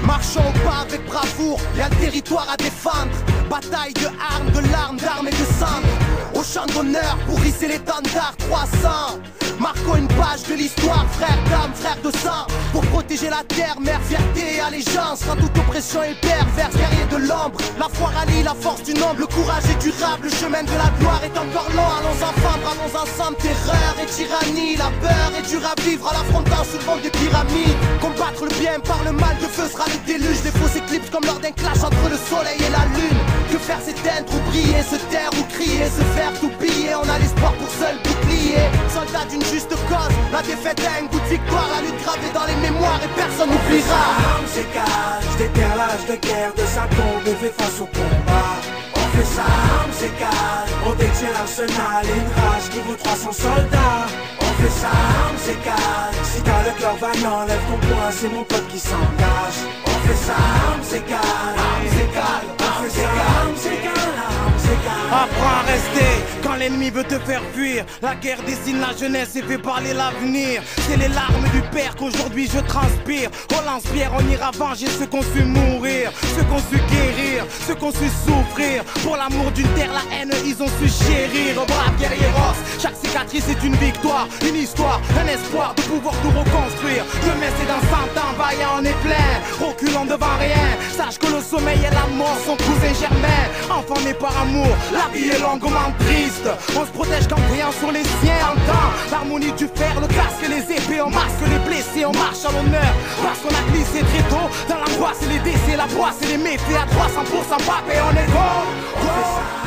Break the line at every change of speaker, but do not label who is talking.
Marchons au pas avec bravoure, y'a le territoire à défendre. Bataille de armes, de larmes, d'armes et de cendres. Au champ d'honneur pour hisser l'étendard 300. Marquons une page de l'histoire, frère d'âme, frère de sang. Pour protéger la terre, mère, fierté et allégeance. Quand toute oppression est perverse, guerrier de l'ombre. La foi rallie la force du nombre, le courage est durable. Le chemin de la gloire est encore long. Allons enfants, bravons ensemble, terreur et tyrannie. La peur est dure à vivre en l'affrontant sous le vent des pyramides. Combattre le bien par le mal, de feu sera le déluge. Des fausses éclipses comme lors d'un clash entre le soleil et la lune. Que faire s'éteindre ou briller, se taire ou crier, se faire tout piller. On a l'espoir pour seul bouclier. Soldat d'une juste cause, la défaite a un goût de victoire. La lutte gravée dans les mémoires et personne n'oubliera.
Armes s'écarte, déterre l'âge de guerre de sa tombe et fait face au combat. On fait ça, armes s'écarte, on détient l'arsenal et une rage qui vaut 300 soldats. On fait ça, armes s'écarte, si t'as le cœur vaillant, lève ton poing, c'est mon pote qui s'engage. On fait ça, armes s'écarte, armes s'écarte, on fait ça, armes s'écarte, armes s'écarte.
Apprends à rester quand l'ennemi veut te faire fuir. La guerre dessine la jeunesse et fait parler l'avenir. C'est les larmes du père qu'aujourd'hui je transpire. Au lance-pierre on ira venger ceux qu'on su mourir, ceux qu'on su guérir, ceux qu'on su souffrir. Pour l'amour d'une terre, la haine ils ont su chérir. Brave guerrieros, chaque cicatrice est une victoire, une histoire, un espoir de pouvoir tout reconstruire. Demain c'est dans 100 ans, vaillant on est plein, reculant devant rien. Sache que le sommeil et la mort sont cousins germains. Enfant né par amour, la vie est longuement triste. On se protège qu'en priant sur les siens. Entend l'harmonie du fer, le casque et les épées. On masque les blessés, on marche à l'honneur. Parce qu'on a glissé très tôt dans l'angoisse et les décès, la poisse et les méfaits à 300% papé, on est go.